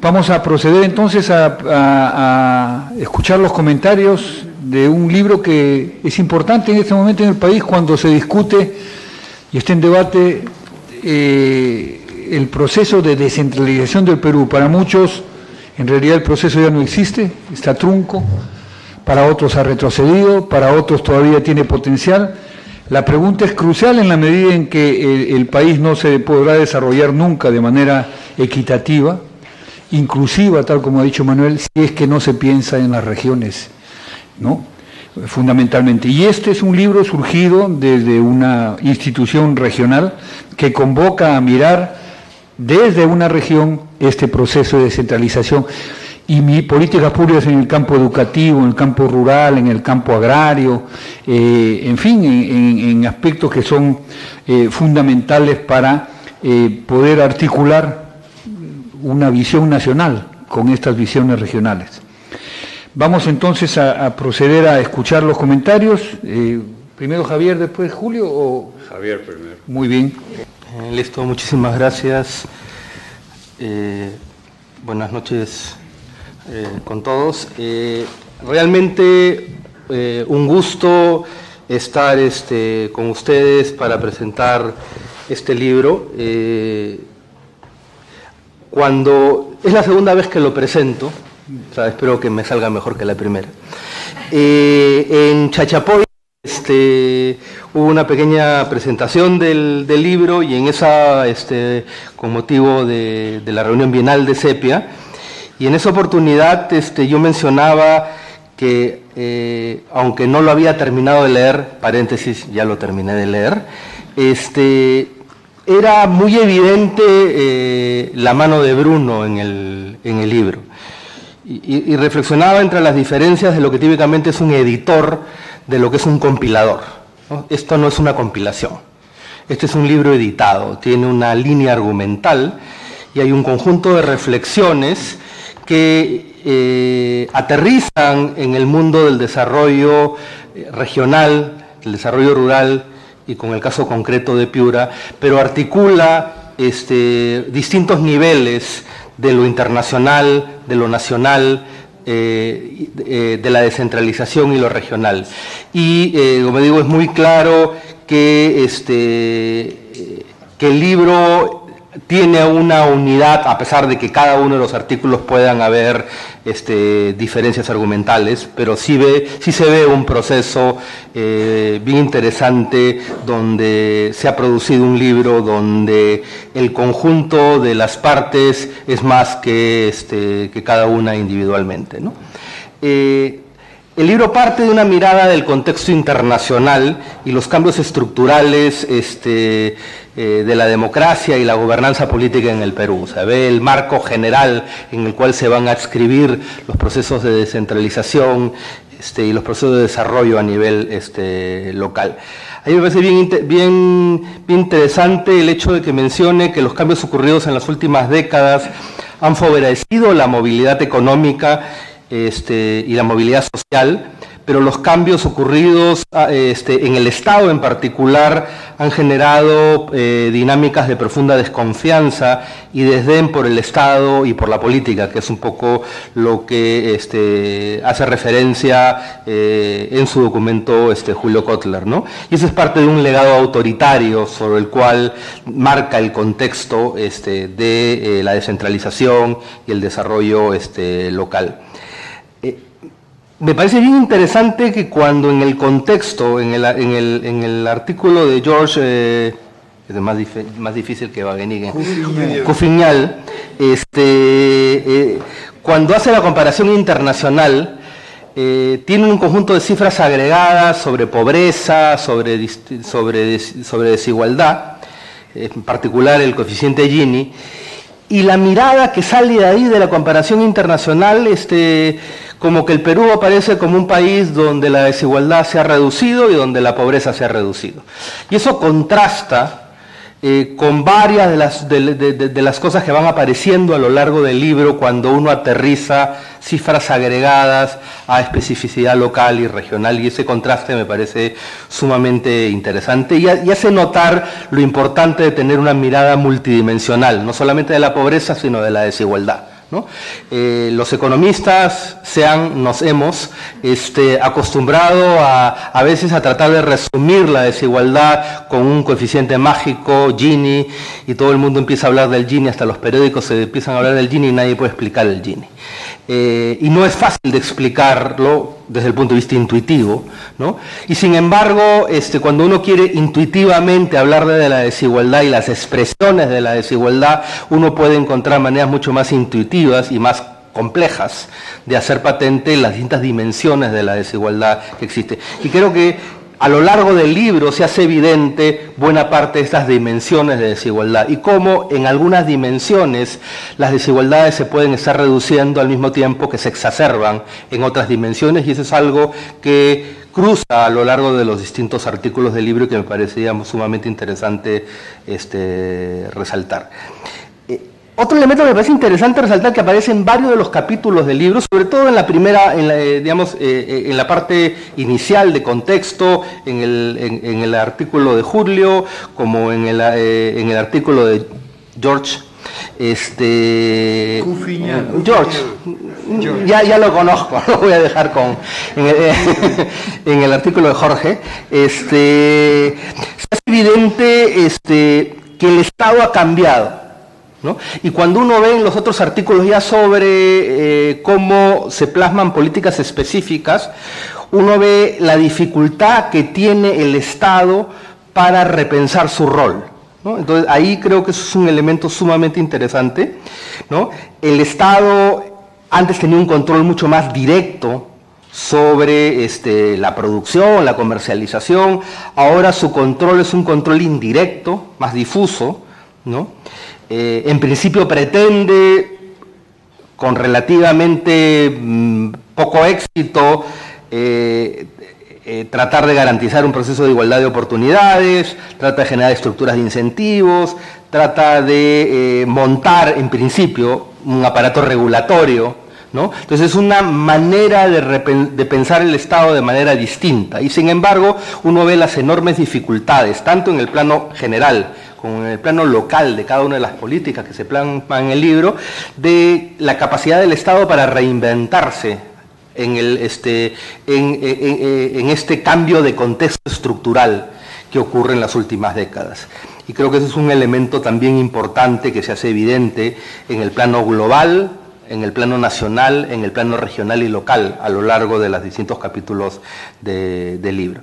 Vamos a proceder entonces a escuchar los comentarios de un libro que es importante en este momento en el país cuando se discute y está en debate el proceso de descentralización del Perú. Para muchos, en realidad el proceso ya no existe, está trunco, para otros ha retrocedido, para otros todavía tiene potencial. La pregunta es crucial en la medida en que el país no se podrá desarrollar nunca de manera equitativa, inclusiva, tal como ha dicho Manuel, si es que no se piensa en las regiones, ¿no? Fundamentalmente. Y este es un libro surgido desde una institución regional que convoca a mirar desde una región este proceso de descentralización y políticas públicas en el campo educativo, en el campo rural, en el campo agrario, en fin, en aspectos que son fundamentales para poder articular una visión nacional con estas visiones regionales. Vamos entonces a proceder a escuchar los comentarios. Primero Javier, después Julio. ¿O? Javier primero. Muy bien. Listo, muchísimas gracias. Buenas noches con todos. Realmente un gusto estar con ustedes para presentar este libro. Cuando es la segunda vez que lo presento, o sea, espero que me salga mejor que la primera. En Chachapoy hubo una pequeña presentación del libro y en esa, con motivo de la reunión bienal de Sepia, y en esa oportunidad yo mencionaba que, aunque no lo había terminado de leer, paréntesis, ya lo terminé de leer, era muy evidente la mano de Bruno en el libro. Y reflexionaba entre las diferencias de lo que típicamente es un editor de lo que es un compilador, ¿no? Esto no es una compilación, este es un libro editado, tiene una línea argumental y hay un conjunto de reflexiones que aterrizan en el mundo del desarrollo regional, el desarrollo rural, y con el caso concreto de Piura, pero articula distintos niveles de lo internacional, de lo nacional, de la descentralización y lo regional. Y, como digo, es muy claro que el libro tiene una unidad, a pesar de que cada uno de los artículos puedan haber diferencias argumentales, pero sí se ve un proceso bien interesante donde se ha producido un libro donde el conjunto de las partes es más que cada una individualmente, ¿no? El libro parte de una mirada del contexto internacional y los cambios estructurales de la democracia y la gobernanza política en el Perú. Se ve el marco general en el cual se van a adscribir los procesos de descentralización y los procesos de desarrollo a nivel local. A mí me parece bien interesante el hecho de que mencione que los cambios ocurridos en las últimas décadas han favorecido la movilidad económica y la movilidad social, pero los cambios ocurridos en el Estado en particular han generado dinámicas de profunda desconfianza y desdén por el Estado y por la política, que es un poco lo que hace referencia en su documento Julio Kotler, ¿no? Y eso es parte de un legado autoritario sobre el cual marca el contexto de la descentralización y el desarrollo local. Me parece bien interesante que cuando en el contexto, en el artículo de George, es más difícil que Wageningen, Couffignal, cuando hace la comparación internacional, tiene un conjunto de cifras agregadas sobre pobreza, sobre desigualdad, en particular el coeficiente Gini, y la mirada que sale de ahí de la comparación internacional, como que el Perú aparece como un país donde la desigualdad se ha reducido y donde la pobreza se ha reducido. Y eso contrasta con varias de las cosas que van apareciendo a lo largo del libro cuando uno aterriza cifras agregadas a especificidad local y regional, y ese contraste me parece sumamente interesante y hace notar lo importante de tener una mirada multidimensional, no solamente de la pobreza, sino de la desigualdad, ¿no? Los economistas nos hemos acostumbrado a veces a tratar de resumir la desigualdad con un coeficiente mágico, Gini, y todo el mundo empieza a hablar del Gini, hasta los periódicos se empiezan a hablar del Gini y nadie puede explicar el Gini. Y no es fácil de explicarlo desde el punto de vista intuitivo, ¿no? Y sin embargo, cuando uno quiere intuitivamente hablar de la desigualdad y las expresiones de la desigualdad, uno puede encontrar maneras mucho más intuitivas y más complejas de hacer patente las distintas dimensiones de la desigualdad que existe. Y creo que a lo largo del libro se hace evidente buena parte de estas dimensiones de desigualdad y cómo en algunas dimensiones las desigualdades se pueden estar reduciendo al mismo tiempo que se exacerban en otras dimensiones, y eso es algo que cruza a lo largo de los distintos artículos del libro y que me parecía sumamente interesante resaltar. Otro elemento que me parece interesante resaltar, que aparece en varios de los capítulos del libro, sobre todo en la primera, en la parte inicial de contexto, en el artículo de Julio, como en el artículo de George. George. Ya lo conozco, lo voy a dejar en el artículo de Jorge. Se hace evidente que el Estado ha cambiado, ¿no? Y cuando uno ve en los otros artículos ya sobre cómo se plasman políticas específicas, uno ve la dificultad que tiene el Estado para repensar su rol, ¿no? Entonces ahí creo que eso es un elemento sumamente interesante, ¿no? El Estado antes tenía un control mucho más directo sobre la producción, la comercialización. Ahora su control es un control indirecto, más difuso, ¿no? En principio pretende, con relativamente poco éxito, tratar de garantizar un proceso de igualdad de oportunidades, trata de generar estructuras de incentivos, trata de montar, en principio, un aparato regulatorio, ¿no? Entonces es una manera de pensar el Estado de manera distinta, y sin embargo uno ve las enormes dificultades, tanto en el plano general como en el plano local de cada una de las políticas que se plasman en el libro, de la capacidad del Estado para reinventarse en este cambio de contexto estructural que ocurre en las últimas décadas. Y creo que ese es un elemento también importante que se hace evidente en el plano global, en el plano nacional, en el plano regional y local, a lo largo de los distintos capítulos del libro.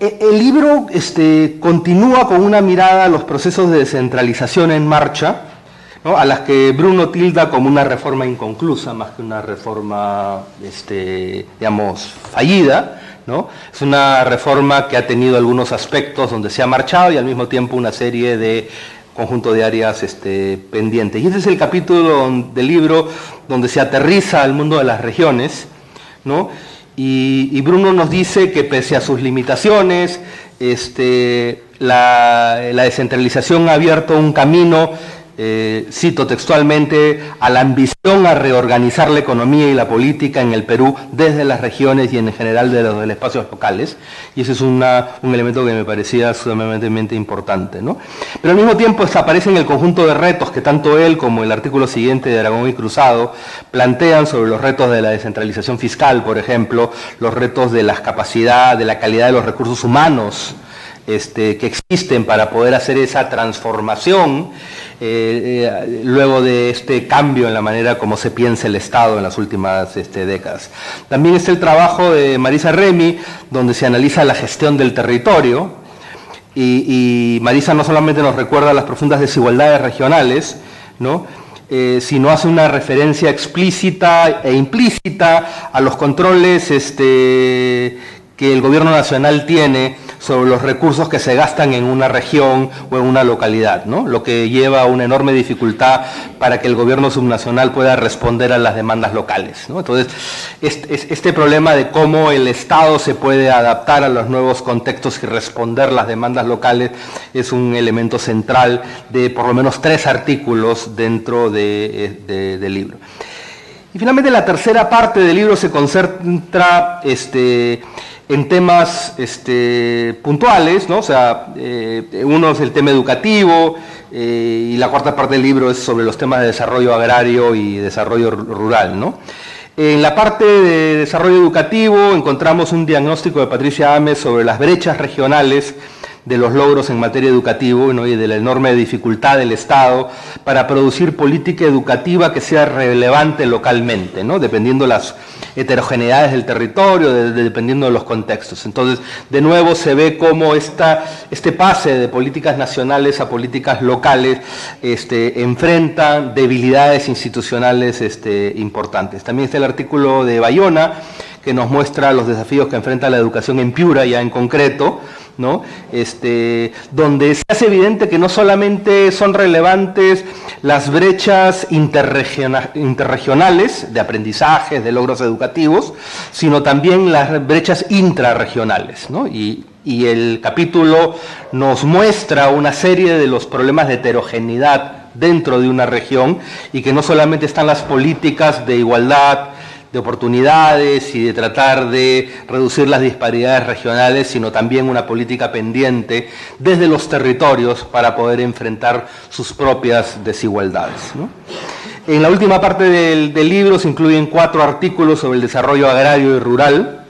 El libro continúa con una mirada a los procesos de descentralización en marcha, ¿no? A las que Bruno tilda como una reforma inconclusa, más que una reforma, fallida, ¿no? Es una reforma que ha tenido algunos aspectos donde se ha marchado y al mismo tiempo una serie de conjunto de áreas pendientes. Y ese es el capítulo del libro donde se aterriza al mundo de las regiones, ¿no? Y Bruno nos dice que pese a sus limitaciones, la descentralización ha abierto un camino, cito textualmente, a la ambición a reorganizar la economía y la política en el Perú desde las regiones y en general de los espacios locales, y ese es un elemento que me parecía sumamente importante, ¿no? Pero al mismo tiempo aparece en el conjunto de retos que tanto él como el artículo siguiente de Aragón y Cruzado plantean sobre los retos de la descentralización fiscal, por ejemplo, los retos de la capacidad, de la calidad de los recursos humanos que existen para poder hacer esa transformación luego de este cambio en la manera como se piensa el Estado en las últimas décadas. También está el trabajo de Marisa Remy, donde se analiza la gestión del territorio, y Marisa no solamente nos recuerda las profundas desigualdades regionales, ¿no? Sino hace una referencia explícita e implícita a los controles que el gobierno nacional tiene sobre los recursos que se gastan en una región o en una localidad, ¿no? Lo que lleva a una enorme dificultad para que el gobierno subnacional pueda responder a las demandas locales, ¿no? Entonces, este problema de cómo el Estado se puede adaptar a los nuevos contextos y responder las demandas locales es un elemento central de por lo menos 3 artículos dentro del libro. Y finalmente la tercera parte del libro se concentra en temas puntuales, ¿no? O sea, uno es el tema educativo, y la cuarta parte del libro es sobre los temas de desarrollo agrario y desarrollo rural, ¿no? En la parte de desarrollo educativo encontramos un diagnóstico de Patricia Ames sobre las brechas regionales de los logros en materia educativa, ¿no? Y de la enorme dificultad del Estado para producir política educativa que sea relevante localmente, ¿no? Dependiendo las heterogeneidades del territorio, dependiendo de los contextos. Entonces, de nuevo se ve cómo este pase de políticas nacionales a políticas locales enfrenta debilidades institucionales importantes. También está el artículo de Bayona, que nos muestra los desafíos que enfrenta la educación en Piura, ya en concreto, ¿no? Donde se hace evidente que no solamente son relevantes las brechas interregionales de aprendizajes, de logros educativos, sino también las brechas intrarregionales, ¿no? Y el capítulo nos muestra una serie de los problemas de heterogeneidad dentro de una región, y que no solamente están las políticas de igualdad, de oportunidades y de tratar de reducir las disparidades regionales, sino también una política pendiente desde los territorios para poder enfrentar sus propias desigualdades, ¿no? En la última parte del libro se incluyen 4 artículos sobre el desarrollo agrario y rural,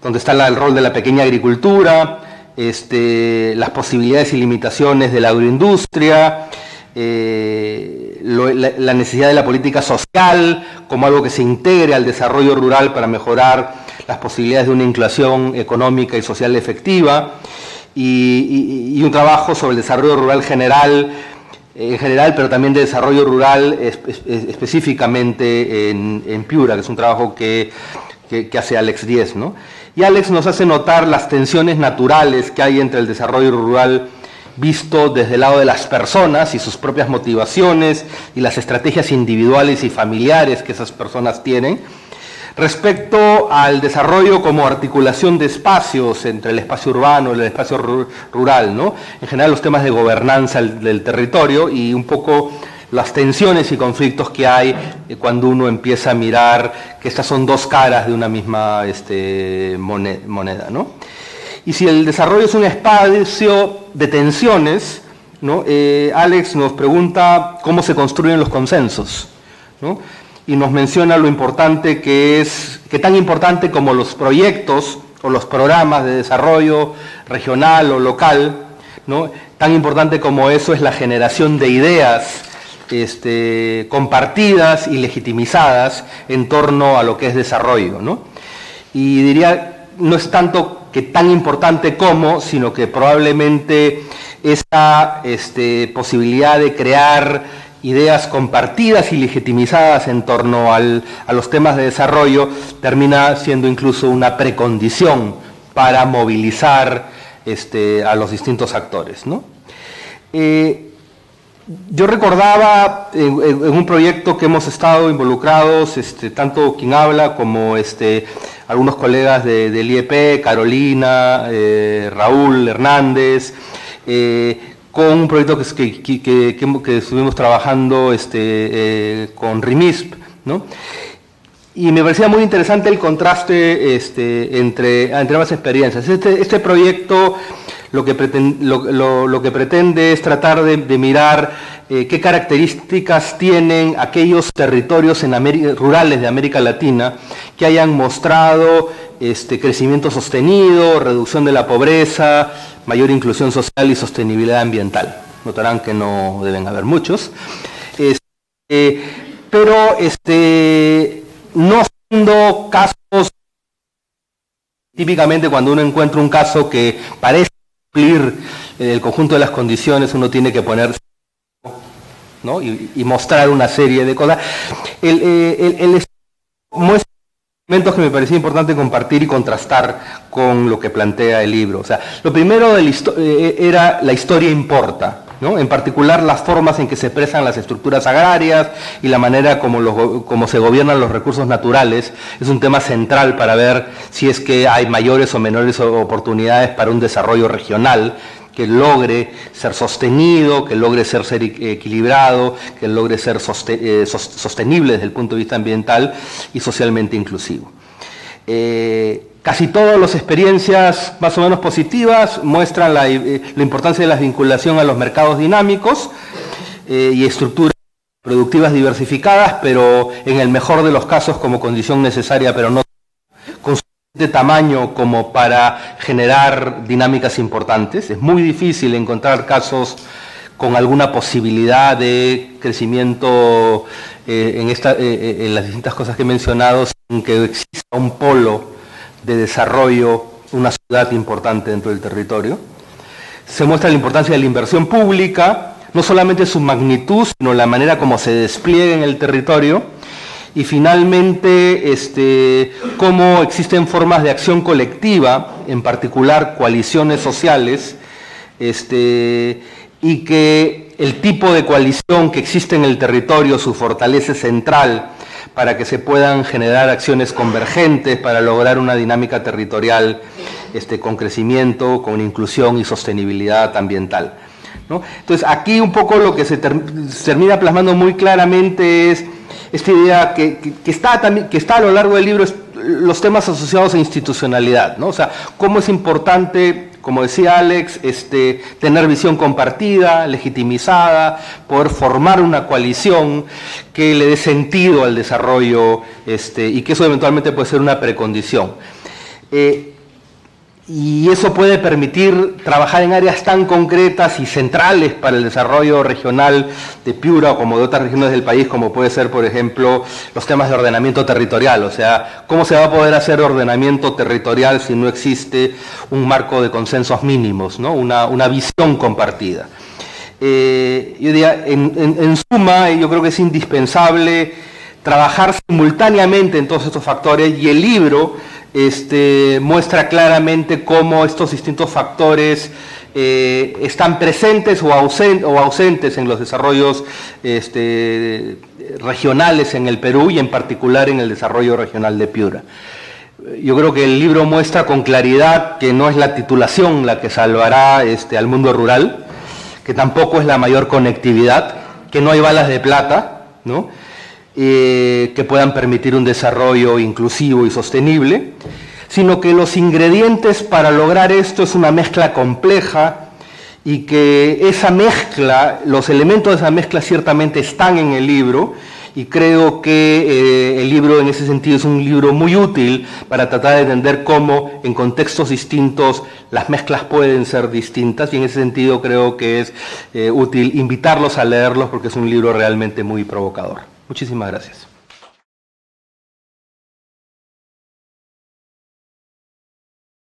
donde está el rol de la pequeña agricultura, las posibilidades y limitaciones de la agroindustria, la necesidad de la política social como algo que se integre al desarrollo rural para mejorar las posibilidades de una inclusión económica y social efectiva, y un trabajo sobre el desarrollo rural en general, pero también de desarrollo rural específicamente en Piura, que es un trabajo que hace Alex Diez, ¿no? Y Alex nos hace notar las tensiones naturales que hay entre el desarrollo rural visto desde el lado de las personas y sus propias motivaciones y las estrategias individuales y familiares que esas personas tienen, respecto al desarrollo como articulación de espacios entre el espacio urbano y el espacio rural, ¿no? En general los temas de gobernanza del territorio y un poco las tensiones y conflictos que hay cuando uno empieza a mirar que estas son dos caras de una misma moneda, ¿no? Y si el desarrollo es un espacio de tensiones, ¿no? Alex nos pregunta cómo se construyen los consensos, ¿no? Y nos menciona lo importante que tan importante como los proyectos o los programas de desarrollo regional o local, ¿no? Tan importante como eso es la generación de ideas compartidas y legitimizadas en torno a lo que es desarrollo, ¿no? Y diría, no es tanto que tan importante como, sino que probablemente esa posibilidad de crear ideas compartidas y legitimizadas en torno a los temas de desarrollo termina siendo incluso una precondición para movilizar a los distintos actores, ¿no? Yo recordaba en un proyecto que hemos estado involucrados, tanto quien habla como algunos colegas del IEP, Carolina, Raúl Hernández, con un proyecto que estuvimos trabajando con RIMISP, ¿no? Y me parecía muy interesante el contraste entre ambas experiencias. Este proyecto lo que pretende es tratar de mirar qué características tienen aquellos territorios rurales de América Latina que hayan mostrado crecimiento sostenido, reducción de la pobreza, mayor inclusión social y sostenibilidad ambiental. Notarán que no deben haber muchos, pero no siendo casos, típicamente cuando uno encuentra un caso que parece cumplir el conjunto de las condiciones, uno tiene que ponerse, ¿no? y mostrar una serie de cosas. El muestra elementos que me parecía importante compartir y contrastar con lo que plantea el libro. O sea, lo primero era la historia importa, ¿no? En particular las formas en que se expresan las estructuras agrarias y la manera como se gobiernan los recursos naturales es un tema central para ver si es que hay mayores o menores oportunidades para un desarrollo regional que logre ser sostenido, que logre ser equilibrado, que logre ser sostenible desde el punto de vista ambiental y socialmente inclusivo. Casi todas las experiencias más o menos positivas muestran la importancia de la vinculación a los mercados dinámicos y estructuras productivas diversificadas, pero en el mejor de los casos como condición necesaria, pero no con suficiente tamaño como para generar dinámicas importantes. Es muy difícil encontrar casos con alguna posibilidad de crecimiento en las distintas cosas que he mencionado, sin que exista un polo de desarrollo, una ciudad importante dentro del territorio. Se muestra la importancia de la inversión pública, no solamente su magnitud, sino la manera como se despliega en el territorio, y finalmente cómo existen formas de acción colectiva, en particular coaliciones sociales, y que el tipo de coalición que existe en el territorio, su fortaleza central, para que se puedan generar acciones convergentes para lograr una dinámica territorial con crecimiento, con inclusión y sostenibilidad ambiental, ¿no? Entonces, aquí un poco lo que se termina plasmando muy claramente es esta idea que está a lo largo del libro, es los temas asociados a institucionalidad, ¿no? O sea, cómo es importante, como decía Alex, tener visión compartida, legitimizada, poder formar una coalición que le dé sentido al desarrollo y que eso eventualmente puede ser una precondición. Y eso puede permitir trabajar en áreas tan concretas y centrales para el desarrollo regional de Piura o como de otras regiones del país, como puede ser, por ejemplo, los temas de ordenamiento territorial. O sea, ¿cómo se va a poder hacer ordenamiento territorial si no existe un marco de consensos mínimos, ¿no? Una visión compartida? Yo diría, en suma, yo creo que es indispensable trabajar simultáneamente en todos estos factores, y el libro muestra claramente cómo estos distintos factores están presentes o ausentes en los desarrollos regionales en el Perú, y en particular en el desarrollo regional de Piura. Yo creo que el libro muestra con claridad que no es la titulación la que salvará al mundo rural, que tampoco es la mayor conectividad, que no hay balas de plata, ¿no? Que puedan permitir un desarrollo inclusivo y sostenible, sino que los ingredientes para lograr esto es una mezcla compleja, y que esa mezcla, los elementos de esa mezcla ciertamente están en el libro, y creo que el libro en ese sentido es un libro muy útil para tratar de entender cómo en contextos distintos las mezclas pueden ser distintas, y en ese sentido creo que es útil invitarlos a leerlos porque es un libro realmente muy provocador. Muchísimas gracias.